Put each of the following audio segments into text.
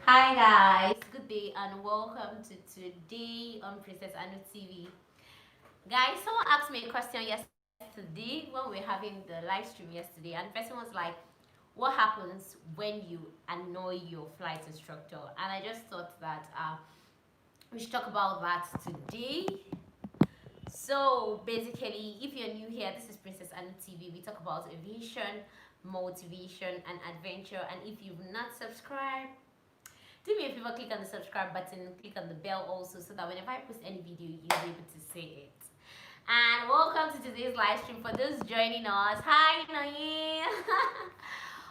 Hi guys, good day and welcome to today on Princess Anu TV. Guys, someone asked me a question yesterday when we were having the live stream yesterday, and the person was like, "What happens when you annoy your flight instructor?" And I just thought that we should talk about that today. So basically, if you're new here, this is Princess Anu TV. We talk about aviation, motivation, and adventure. And if you've not subscribed, do me a favor, click on the subscribe button, click on the bell also, so that whenever I post any video, you'll be able to see it. And welcome to today's live stream. For those joining us, hi Noye.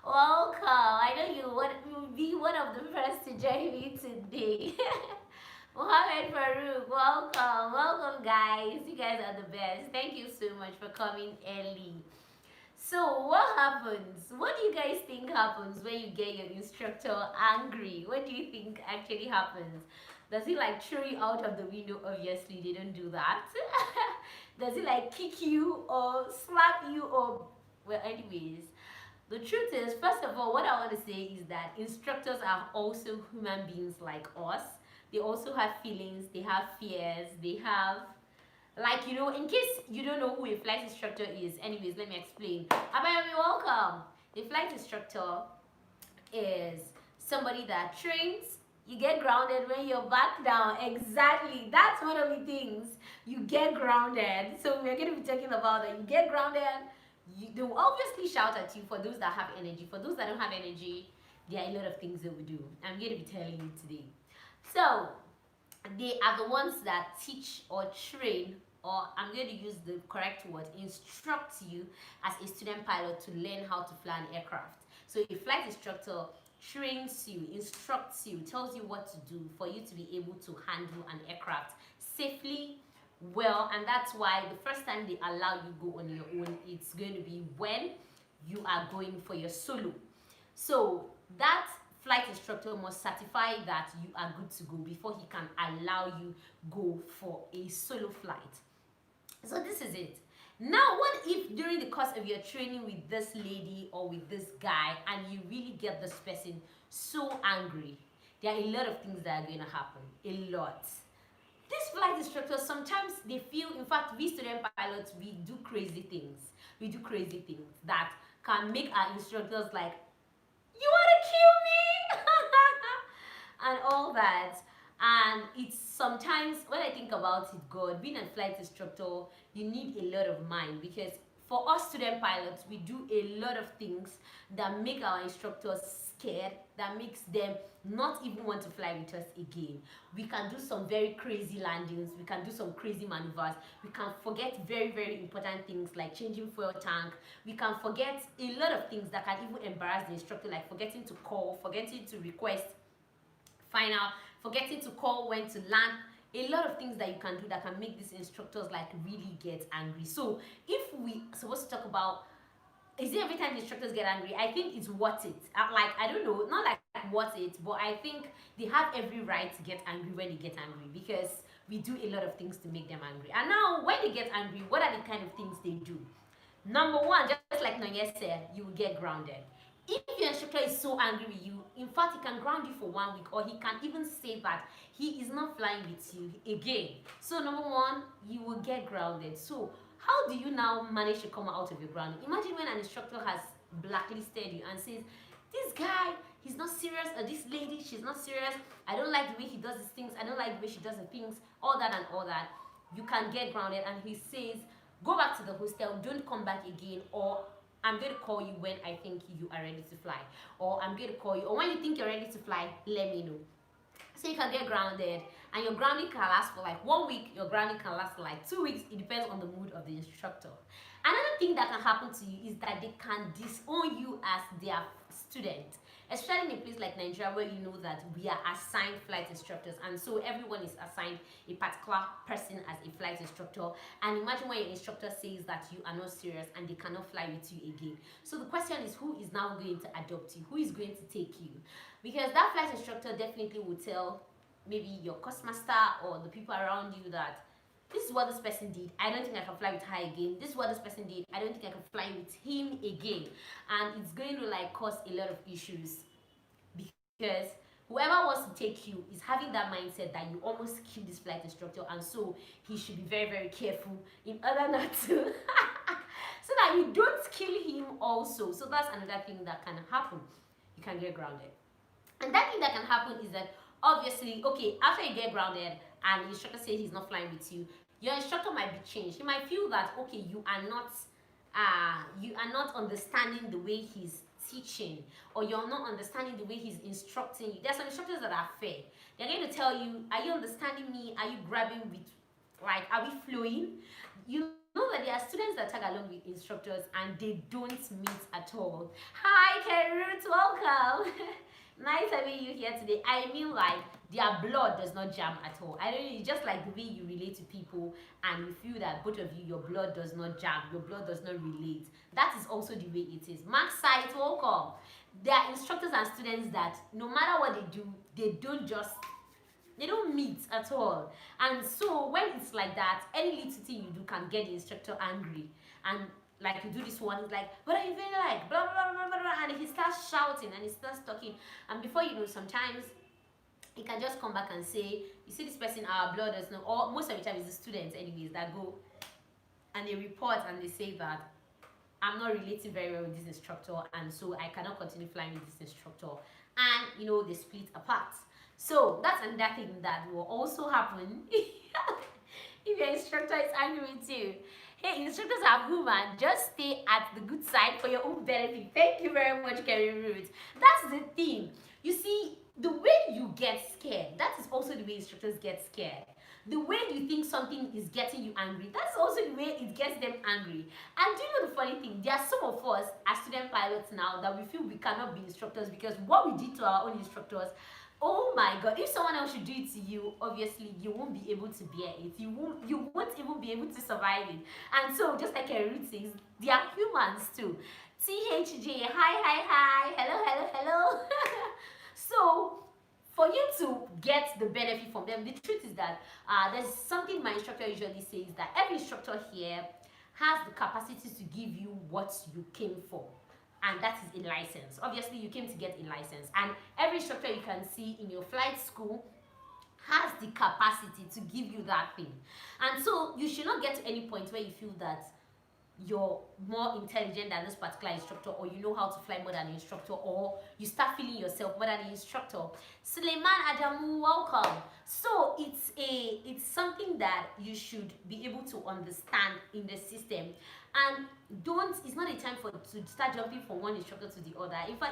Welcome. I know you'll be one of the first to join me today. Mohammed Farouk, welcome guys. You guys are the best. Thank you so much for coming early. So what happens? What do you guys think happens when you get your instructor angry? What do you think actually happens? Does he like throw you out of the window? Obviously, they don't do that. Does he like kick you or slap you or well, anyways? The truth is, first of all, what I want to say is that instructors are also human beings like us. They also have feelings, they have fears, they have like, in case you don't know who a flight instructor is, anyways, let me explain. Abayomi, welcome. A flight instructor is somebody that trains. You get grounded when you're back down. Exactly. That's one of the things. You get grounded. So we're going to be talking about that. You get grounded. They will obviously shout at you for those that have energy. For those that don't have energy, there are a lot of things they will do. I'm going to be telling you today. So they are the ones that teach or train, or I'm going to use the correct word, instruct you as a student pilot to learn how to fly an aircraft. So a flight instructor trains you, instructs you, tells you what to do for you to be able to handle an aircraft safely, well, and that's why the first time they allow you go on your own, it's going to be when you are going for your solo. So that flight instructor must certify that you are good to go before he can allow you go for a solo flight. So this is it. Now, what if during the course of your training with this lady or with this guy and you really get this person so angry? There are a lot of things that are going to happen. A lot. These flight instructors, sometimes they feel, in fact, we student pilots, we do crazy things. We do crazy things that can make our instructors like, you want to kill me? And all that. And it's sometimes, when I think about it, God, being a flight instructor, you need a lot of mind, because for us student pilots, we do a lot of things that make our instructors scared, that makes them not even want to fly with us again. We can do some very crazy landings, we can do some crazy maneuvers, we can forget very, very important things like changing fuel tank, we can forget a lot of things that can even embarrass the instructor, like forgetting to call, forgetting to request final, forgetting to call when to land. A lot of things that you can do that can make these instructors like really get angry. So if we supposed to talk about, is it every time the instructors get angry? I think it's worth it. Like, I don't know, not like worth it, but I think they have every right to get angry when they get angry, because we do a lot of things to make them angry. And now when they get angry, what are the kind of things they do? Number one, just like Nanya said, you will get grounded. If your instructor is so angry with you, in fact, he can ground you for 1 week, or he can even say that he is not flying with you again. So number one, you will get grounded. So how do you now manage to come out of your grounding? Imagine when an instructor has blacklisted you and says, this guy, he's not serious, or this lady, she's not serious, I don't like the way he does these things, I don't like the way she does the things, all that and all that. You can get grounded, and he says, go back to the hostel, don't come back again, or I'm going to call you when I think you are ready to fly, or I'm going to call you, or when you think you're ready to fly, let me know. So you can get grounded, and your grounding can last for like 1 week, your grounding can last for like 2 weeks. It depends on the mood of the instructor. Another thing that can happen to you is that they can disown you as their student, especially in a place like Nigeria, where you know that we are assigned flight instructors, and so everyone is assigned a particular person as a flight instructor. And imagine when your instructor says that you are not serious and they cannot fly with you again. So the question is, who is now going to adopt you? Who is going to take you? Because that flight instructor definitely will tell maybe your course master or the people around you that this is what this person did, I don't think I can fly with her again. This is what this person did, I don't think I can fly with him again. And it's going to like cause a lot of issues, because whoever wants to take you is having that mindset that you almost kill this flight instructor, and so he should be very, very careful in order not to so that you don't kill him also. So that's another thing that can happen. You can get grounded. And that thing that can happen is that obviously, okay, after you get grounded and the instructor says he's not flying with you, your instructor might be changed. He might feel that, okay, you are not understanding the way he's teaching, or you're not understanding the way he's instructing you. There's some instructors that are fair. They're going to tell you, are you understanding me? Are you grabbing with, like, are we flowing? You know that there are students that tag along with instructors and they don't meet at all. Hi Kerut, welcome. Nice having you here today. I mean, like, their blood does not jam at all. I don't know, it's just like the way you relate to people and you feel that both of you, your blood does not jam, your blood does not relate. That is also the way it is. Max site, welcome. There are instructors and students that no matter what they do, they don't meet at all. And so when it's like that, any little thing you do can get the instructor angry. And like, you do this one, it's like, what are you feeling like? Blah, blah, blah, blah, blah. And he starts shouting and he starts talking. And before you know, sometimes he can just come back and say, you see this person, our blood does not, or most of the time it's the students anyways that go and they report and they say that I'm not relating very well with this instructor, and so I cannot continue flying with this instructor. And you know, they split apart. So that's another thing that will also happen if your instructor is angry with you. Hey, instructors are human. Just stay at the good side for your own benefit. Thank you very much, Kerry Root. That's the thing. You see, the way you get scared, that is also the way instructors get scared. The way you think something is getting you angry, that's also the way it gets them angry. And do you know the funny thing? There are some of us as student pilots now that we feel we cannot be instructors because what we did to our own instructors, oh my god, if someone else should do it to you, obviously you won't be able to bear it. You won't even be able to survive it. And so, just like a root says, they are humans too. THJ, hi, hello. So for you to get the benefit from them, the truth is that there's something my instructor usually says, that every instructor here has the capacity to give you what you came for. And that is a license. Obviously, you came to get a license. And every instructor you can see in your flight school has the capacity to give you that thing. And so you should not get to any point where you feel that you're more intelligent than this particular instructor, or you know how to fly more than the instructor, or you start feeling yourself more than the instructor. Suleiman Adamu, welcome. So it's something that you should be able to understand in the system. And it's not a time to start jumping from one instructor to the other. If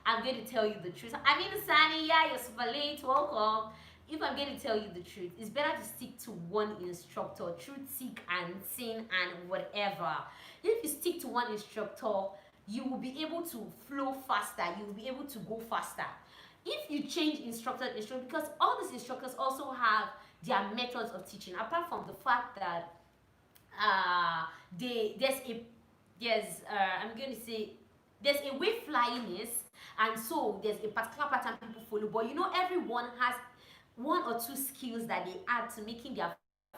I'm going to tell you the truth, I mean, Sani, yeah, you're super late, welcome. If I'm going to tell you the truth, it's better to stick to one instructor through thick and thin and whatever. If you stick to one instructor, you will be able to flow faster, you will be able to go faster. If you change instructor, because all these instructors also have their methods of teaching, apart from the fact that there's a way flying is, and so there's a particular pattern people follow, but you know, everyone has one or two skills that they add to making their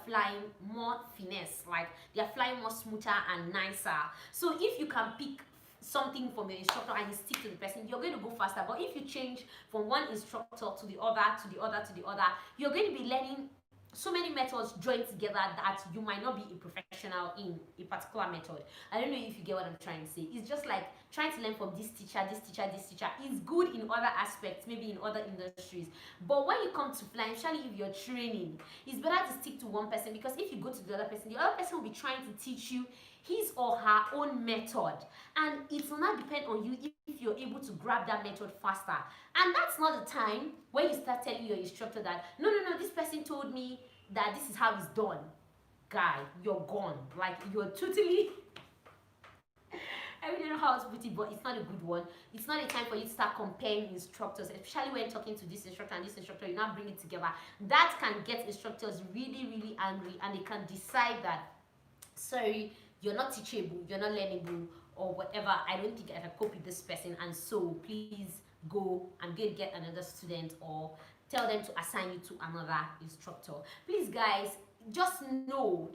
flying more finesse, like they're flying more smoother and nicer. So if you can pick something from your instructor and you stick to the person, you're going to go faster. But if you change from one instructor to the other, you're going to be learning so many methods joined together that you might not be a professional in a particular method. I don't know if you get what I'm trying to say. It's just like trying to learn from this teacher. It's good in other aspects, maybe in other industries. But when you come to flying, especially if you're training, it's better to stick to one person, because if you go to the other person will be trying to teach you his or her own method, and it will not depend on you if you're able to grab that method faster. And that's not the time when you start telling your instructor that no, this person told me that this is how it's done. Guy, you're gone. Like, you're totally I don't know how to put it, but it's not a good one. It's not a time for you to start comparing instructors, especially when talking to this instructor and this instructor. You now bring it together. That can get instructors really, really angry, and they can decide that, sorry, you're not teachable, you're not learnable, or whatever. I don't think I can cope with this person, and so please go. I'm going to get another student, or tell them to assign you to another instructor. Please, guys, just know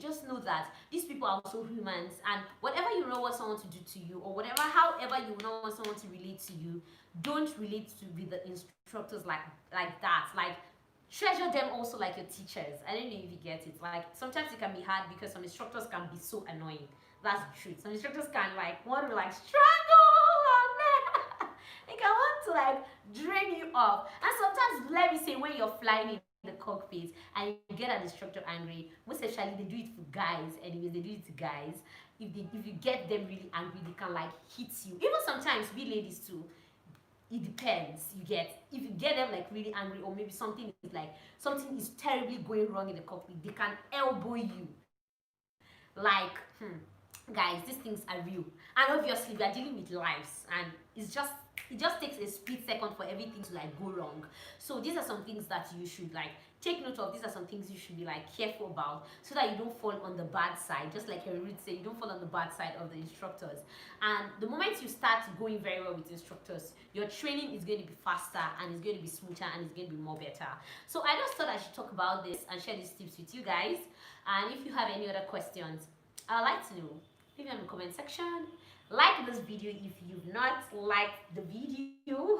that these people are also humans, and whatever you don't want someone to do to you, or whatever, however you don't want someone to relate to you, don't relate to with the instructors like that. Like, treasure them also like your teachers. I don't know if you get it. Like, sometimes it can be hard because some instructors can be so annoying. That's the truth. Some instructors can like want to like strangle. They can want to like drain you off. And sometimes, let me say, when you're flying in the cockpit and you get an instructor angry, most especially they do it for guys. Anyways, they do it to guys. If you get them really angry, they can like hit you. Even sometimes we ladies too, it depends. You get, if you get them like really angry, or maybe something is terribly going wrong in the cockpit, they can elbow you. Like, guys, these things are real, and obviously we are dealing with lives, and it just takes a split second for everything to like go wrong. So these are some things that you should like take note of. These are some things you should be like careful about, so that you don't fall on the bad side. Just like Henry would say, you don't fall on the bad side of the instructors. And the moment you start going very well with instructors, your training is going to be faster, and it's going to be smoother, and it's going to be more better. So I just thought I should talk about this and share these tips with you guys. And if you have any other questions, I'd like to know. Leave them in the comment section. Like this video if you've not liked the video.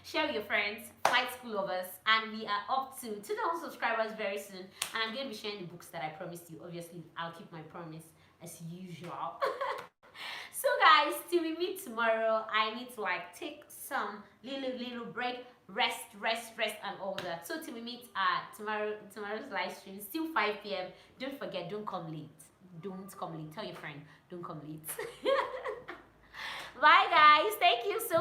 Share with your friends, flight school lovers, and we are up to 2,000 subscribers very soon. And I'm going to be sharing the books that I promised you. Obviously, I'll keep my promise as usual. So guys, till we meet tomorrow, I need to like take some little break, rest, and all that. So till we meet tomorrow's live stream, still 5 p.m. Don't forget, don't come late. Don't come late. Tell your friend, don't come late. Bye guys, thank you so